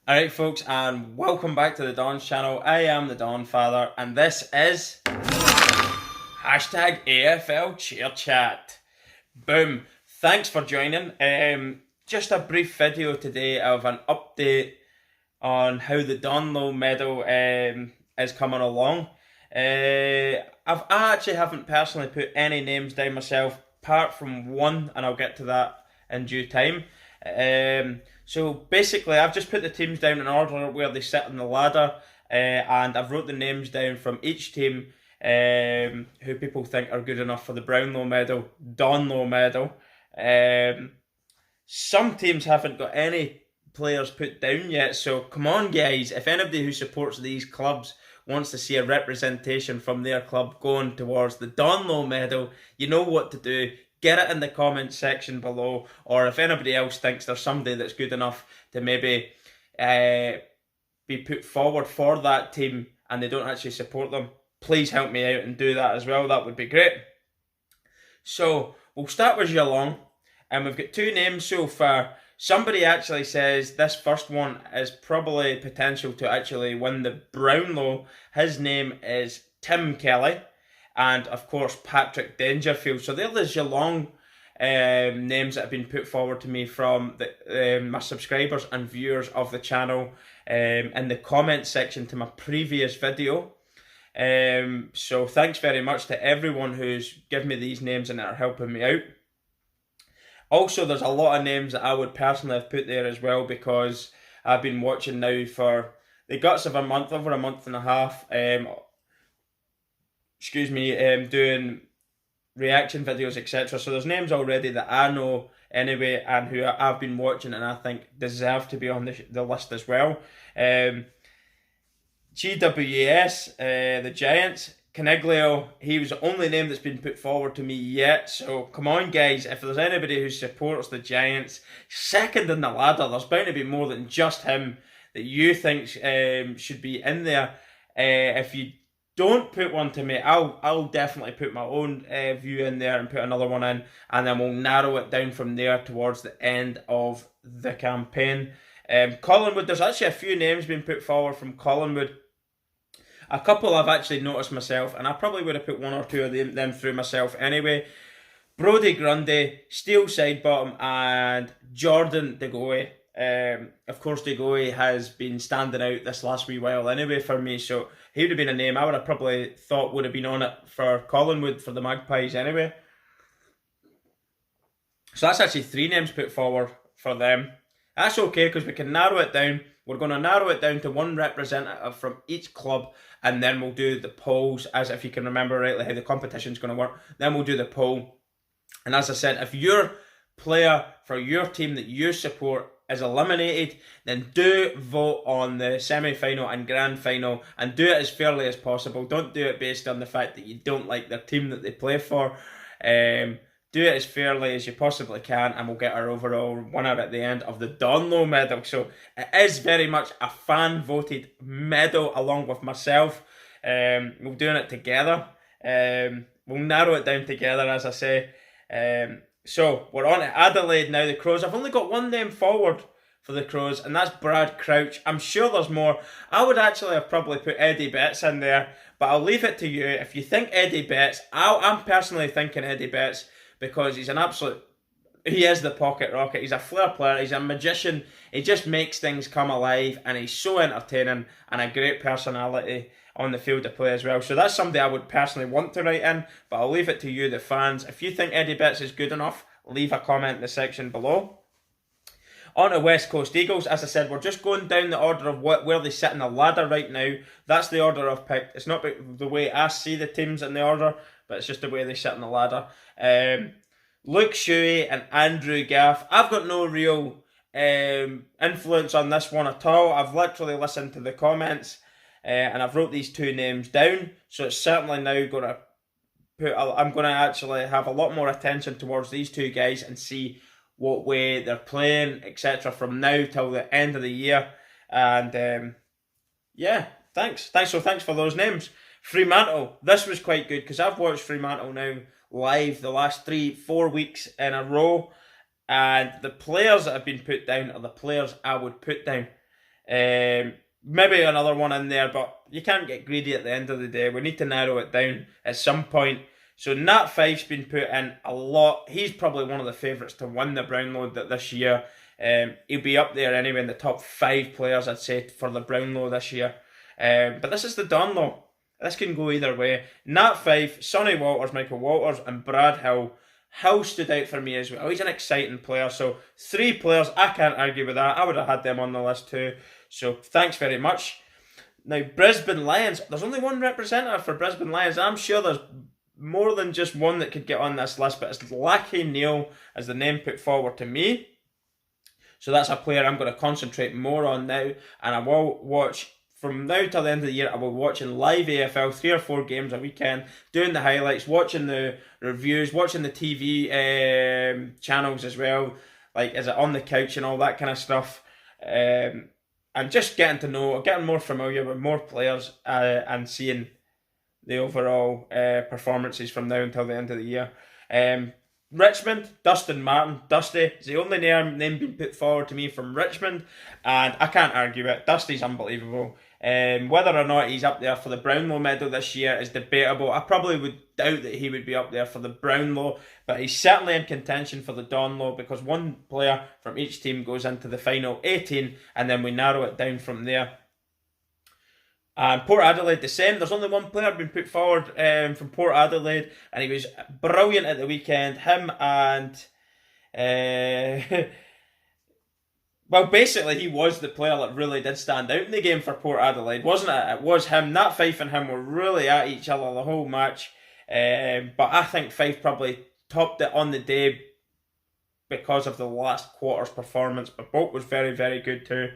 Alright folks, and welcome back to the Don's channel. I am the Donfather, and this is hashtag AFL Chair Chat. Boom. Thanks for joining. Just a brief video today of an update on how the Donlow medal is coming along. I actually haven't personally put any names down myself, apart from one, and I'll get to that in due time. So basically, I've just put the teams down in order where they sit on the ladder, and I've wrote the names down from each team who people think are good enough for the Brownlow medal, Donlow medal. Some teams haven't got any players put down yet, so come on guys, if anybody who supports these clubs wants to see a representation from their club going towards the Donlow medal, you know what to do. Get it in the comment section below, or if anybody else thinks there's somebody that's good enough to maybe be put forward for that team and they don't actually support them, please help me out and do that as well. That would be great. So we'll start with Geelong, and we've got two names so far. Somebody actually says this first one is probably potential to actually win the Brownlow. His name is Tim Kelly. And of course Patrick Dangerfield. So they're the Geelong names that have been put forward to me from my subscribers and viewers of the channel in the comment section to my previous video. So thanks very much to everyone who's given me these names and that are helping me out. Also, there's a lot of names that I would personally have put there as well, because I've been watching now for the guts of over a month and a half. Doing reaction videos, etc. So there's names already that I know anyway, and who I've been watching and I think deserve to be on the list as well. GWS, the Giants, Caniglio, he was the only name that's been put forward to me yet. So come on guys, if there's anybody who supports the Giants, second in the ladder, there's bound to be more than just him that you think should be in there. If you don't put one to me, I'll definitely put my own view in there and put another one in, and then we'll narrow it down from there towards the end of the campaign. Collingwood, there's actually a few names being put forward from Collingwood. A couple I've actually noticed myself, and I probably would have put one or two of them through myself anyway. Brodie Grundy, Steele Sidebottom, and Jordan De Goey. Of course, De Goey has been standing out this last wee while anyway for me, so he would have been a name I would have probably thought would have been on it for Collingwood, for the Magpies anyway. So that's actually three names put forward for them. That's okay, because we can narrow it down. We're going to narrow it down to one representative from each club, and then we'll do the polls, as if you can remember rightly how the competition's going to work. Then we'll do the poll. And as I said, if your player for your team that you support is eliminated, then do vote on the semi-final and grand final, and do it as fairly as possible. Don't do it based on the fact that you don't like their team that they play for. Do it as fairly as you possibly can, and we'll get our overall winner at the end of the Donlow medal. So it is very much a fan voted medal along with myself. We're doing it together. We'll narrow it down together, as I say. So we're on to Adelaide now, the Crows. I've only got one name forward for the Crows, and that's Brad Crouch. I'm sure there's more. I would actually have probably put Eddie Betts in there, but I'll leave it to you. If you think Eddie Betts, I'm personally thinking Eddie Betts, because he's an absolute... He is the pocket rocket. He's a flair player. He's a magician. He just makes things come alive, and he's so entertaining and a great personality on the field to play as well. So that's somebody I would personally want to write in, but I'll leave it to you, the fans. If you think Eddie Betts is good enough, leave a comment in the section below. On to West Coast Eagles. As I said, we're just going down the order of where they sit in the ladder right now. That's the order I've picked. It's not the way I see the teams in the order, but it's just the way they sit in the ladder. Luke Shuey and Andrew Gaff. I've got no real influence on this one at all. I've literally listened to the comments, and I've wrote these two names down. So it's certainly now going to I'm going to actually have a lot more attention towards these two guys and see what way they're playing, etc. from now till the end of the year. And yeah, thanks for those names. Fremantle, this was quite good, because I've watched Fremantle now live the last 3-4 weeks in a row, and the players that have been put down are the players I would put down. Maybe another one in there, but you can't get greedy at the end of the day. We need to narrow it down at some point. So Nat Fyfe's been put in a lot. He's probably one of the favourites to win the Brownlow this year. He'll be up there anyway in the top 5 players, I'd say, for the Brownlow this year. But this is the Donlow. This can go either way. Nat Fyfe, Sonny Walters, Michael Walters, and Brad Hill. Hill stood out for me as well. He's an exciting player. So 3 players, I can't argue with that. I would have had them on the list too. So thanks very much. Now, Brisbane Lions. There's only one representative for Brisbane Lions. I'm sure there's more than just one that could get on this list, but it's Lachie Neale as the name put forward to me. So that's a player I'm going to concentrate more on now, and I will watch from now till the end of the year. I will be watching live AFL 3 or 4 games a weekend, doing the highlights, watching the reviews, watching the TV channels as well, like is it on the couch and all that kind of stuff, and just getting more familiar with more players and seeing the overall performances from now until the end of the year. Richmond, Dustin Martin. Dusty is the only name being put forward to me from Richmond, and I can't argue it. Dusty's unbelievable. Whether or not he's up there for the Brownlow medal this year is debatable. I probably would doubt that he would be up there for the Brownlow, but he's certainly in contention for the Donlow because one player from each team goes into the final 18, and then we narrow it down from there. And Port Adelaide the same. There's only one player been put forward from Port Adelaide, and he was brilliant at the weekend. Him and well, basically he was the player that really did stand out in the game for Port Adelaide, wasn't it? It was him. Nat Fyfe and him were really at each other the whole match. But I think Fyfe probably topped it on the day because of the last quarter's performance. But Bolt was very, very good too.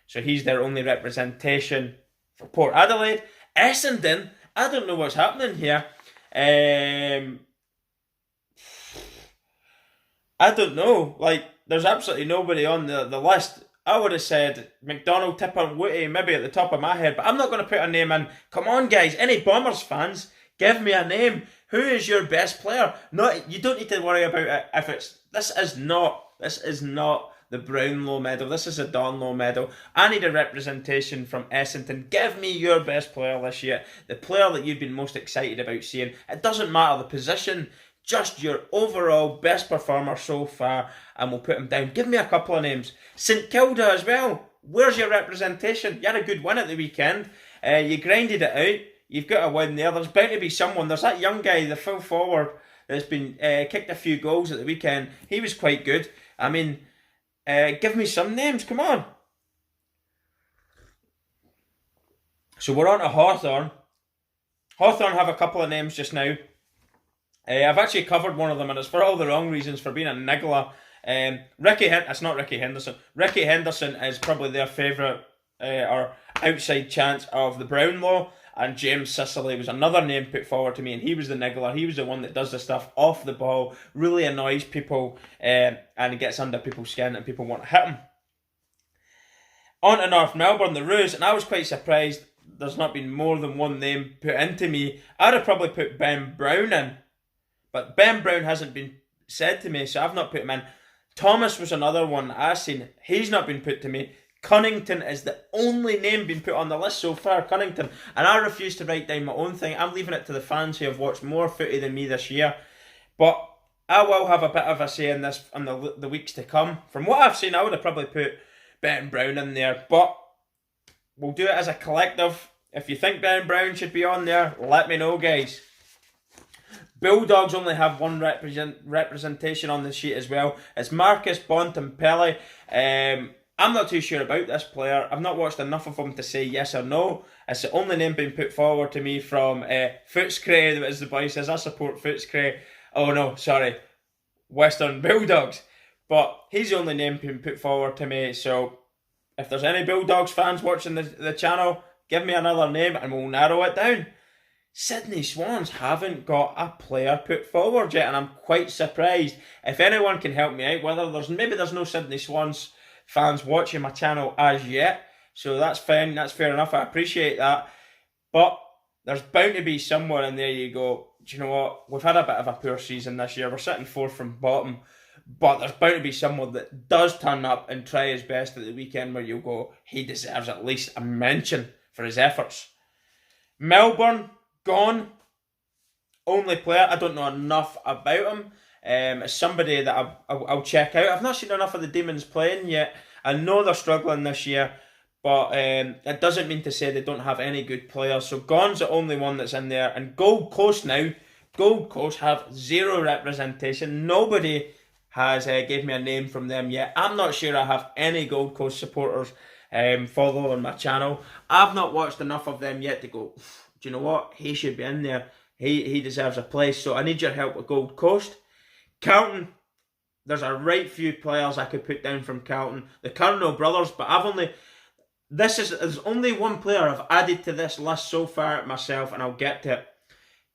So he's their only representation for Port Adelaide. Essendon, I don't know what's happening here. I don't know. Like, there's absolutely nobody on the list. I would have said McDonald, Tipper, and Woody, maybe at the top of my head, but I'm not going to put a name in. Come on, guys. Any Bombers fans, give me a name. Who is your best player? You don't need to worry about it if it's... This is not the Brownlow medal. This is a Donlow medal. I need a representation from Essendon. Give me your best player this year. The player that you've been most excited about seeing. It doesn't matter the position. Just your overall best performer so far. And we'll put him down. Give me a couple of names. St Kilda as well. Where's your representation? You had a good win at the weekend. You grinded it out. You've got a win there. There's bound to be someone. There's that young guy, the full forward, that's been kicked a few goals at the weekend. He was quite good. I mean... give me some names, come on. So we're on to Hawthorn. Hawthorn have a couple of names just now. I've actually covered one of them, and it's for all the wrong reasons, for being a niggler. It's not Ricky Henderson. Ricky Henderson is probably their favourite or outside chance of the Brownlow. And James Sicily was another name put forward to me, and he was the niggler. He was the one that does the stuff off the ball, really annoys people, and he gets under people's skin, and people want to hit him. On to North Melbourne, the Roos, and I was quite surprised there's not been more than one name put into me. I'd have probably put Ben Brown in, but Ben Brown hasn't been said to me, so I've not put him in. Thomas was another one I've seen. He's not been put to me. Cunnington is the only name being put on the list so far, Cunnington. And I refuse to write down my own thing. I'm leaving it to the fans who have watched more footy than me this year. But I will have a bit of a say in this in the weeks to come. From what I've seen, I would have probably put Ben Brown in there. But we'll do it as a collective. If you think Ben Brown should be on there, let me know, guys. Bulldogs only have one representation on the sheet as well. It's Marcus Bontempelli. I'm not too sure about this player. I've not watched enough of him to say yes or no. It's the only name being put forward to me from Footscray, as the boy says. I support Footscray. Oh no, sorry. Western Bulldogs. But he's the only name being put forward to me. So if there's any Bulldogs fans watching the channel, give me another name and we'll narrow it down. Sydney Swans haven't got a player put forward yet, and I'm quite surprised. If anyone can help me out, maybe there's no Sydney Swans fans watching my channel as yet, so that's fine, that's fair enough, I appreciate that, but there's bound to be somewhere in there you go, do you know what, we've had a bit of a poor season this year, we're sitting 4th from bottom, but there's bound to be someone that does turn up and try his best at the weekend where you'll go, he deserves at least a mention for his efforts. Melbourne, gone. Only player, I don't know enough about him. It's somebody that I'll check out. I've not seen enough of the Demons playing yet. I know they're struggling this year, but it doesn't mean to say they don't have any good players. So Gone's the only one that's in there. And Gold Coast now, Gold Coast have zero representation. Nobody has gave me a name from them yet. I'm not sure I have any Gold Coast supporters following my channel. I've not watched enough of them yet to go, do you know what? He should be in there. He deserves a place. So I need your help with Gold Coast. Carlton, there's a right few players I could put down from Carlton. The Curnow brothers, but there's only one player I've added to this list so far myself, and I'll get to it.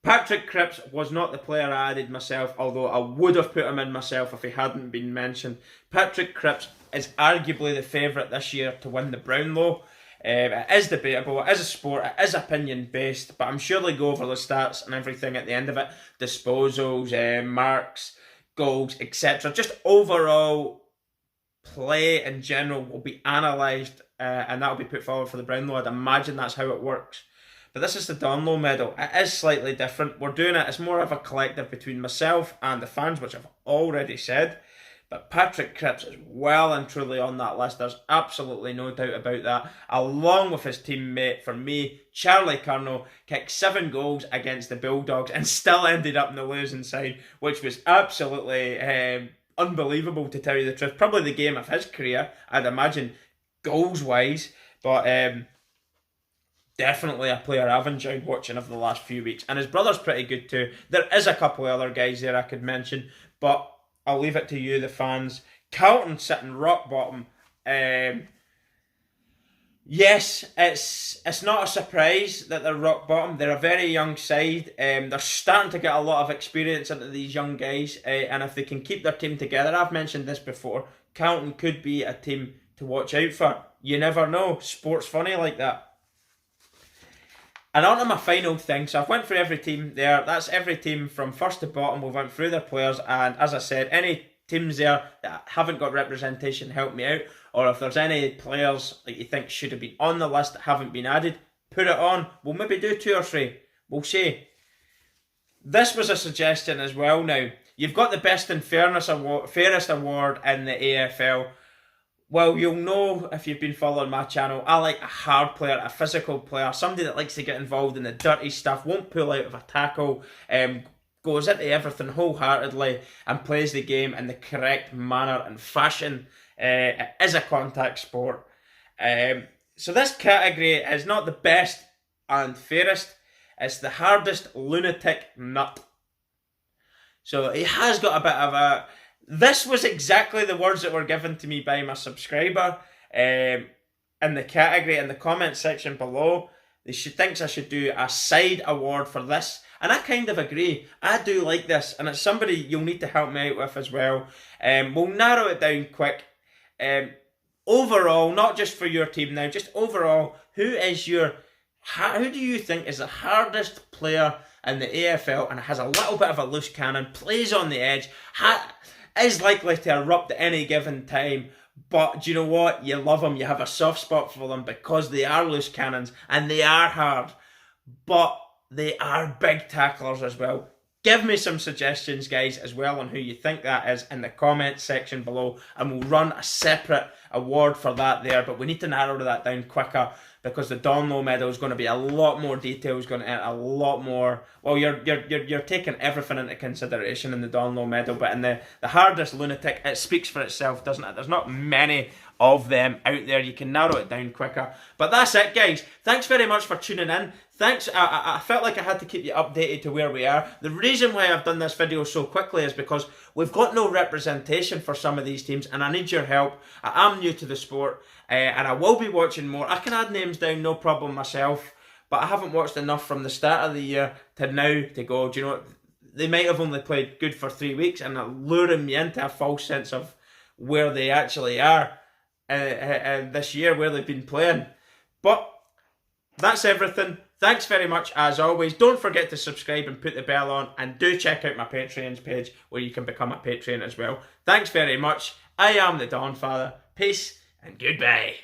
Patrick Cripps was not the player I added myself, although I would have put him in myself if he hadn't been mentioned. Patrick Cripps is arguably the favourite this year to win the Brownlow. It is debatable, it is a sport, it is opinion based, but I'm sure they go over the stats and everything at the end of it. Disposals, marks, goals, etc. Just overall play in general will be analysed and that will be put forward for the Brownlow. I'd imagine that's how it works. But this is the Donlow medal. It is slightly different. We're doing it as more of a collective between myself and the fans, which I've already said. But Patrick Cripps is well and truly on that list. There's absolutely no doubt about that. Along with his teammate, for me, Charlie Curnow, kicked 7 goals against the Bulldogs and still ended up in the losing side, which was absolutely unbelievable, to tell you the truth. Probably the game of his career, I'd imagine, goals-wise. But definitely a player I've enjoyed watching over the last few weeks. And his brother's pretty good too. There is a couple of other guys there I could mention, but I'll leave it to you, the fans. Carlton sitting rock bottom. Yes, it's not a surprise that they're rock bottom. They're a very young side. They're starting to get a lot of experience into these young guys. And if they can keep their team together, I've mentioned this before, Carlton could be a team to watch out for. You never know. Sport's funny like that. And on to my final thing. So I've went through every team there. That's every team from first to bottom. We went through their players. And as I said, any teams there that haven't got representation, help me out. Or if there's any players that you think should have been on the list that haven't been added, put it on. We'll maybe do 2 or 3. We'll see. This was a suggestion as well now. You've got the Best and Fairest Award in the AFL. Well, you'll know if you've been following my channel, I like a hard player, a physical player, somebody that likes to get involved in the dirty stuff, won't pull out of a tackle, goes into everything wholeheartedly and plays the game in the correct manner and fashion. It is a contact sport. So this category is not the best and fairest, it's the hardest lunatic nut. So he has got a bit of a... This was exactly the words that were given to me by my subscriber in the category, in the comment section below. She thinks I should do a side award for this. And I kind of agree. I do like this. And it's somebody you'll need to help me out with as well. We'll narrow it down quick. Overall, not just for your team now, just overall, who do you think is the hardest player in the AFL and has a little bit of a loose cannon, plays on the edge, is likely to erupt at any given time, but do you know what? You love them, you have a soft spot for them because they are loose cannons and they are hard, but they are big tacklers as well. Give me some suggestions, guys, as well on who you think that is in the comment section below, and we'll run a separate award for that there, but we need to narrow that down quicker because the Donlow medal is going to be a lot more details, going to add a lot more. Well, you're taking everything into consideration in the Donlow medal, but in the hardest lunatic, it speaks for itself, doesn't it? There's not many of them out there. You can narrow it down quicker. But that's it, guys. Thanks very much for tuning in. Thanks. I felt like I had to keep you updated to where we are. The reason why I've done this video so quickly is because we've got no representation for some of these teams, and I need your help. I am new to the sport, and I will be watching more. I can add names down, no problem myself, but I haven't watched enough from the start of the year to now to go, do you know what? They might have only played good for 3 weeks, and are luring me into a false sense of where they actually are this year, where they've been playing. But that's everything. Thanks very much as always. Don't forget to subscribe and put the bell on, and do check out my Patreon's page where you can become a Patreon as well. Thanks very much. I am the Donfather. Peace and goodbye.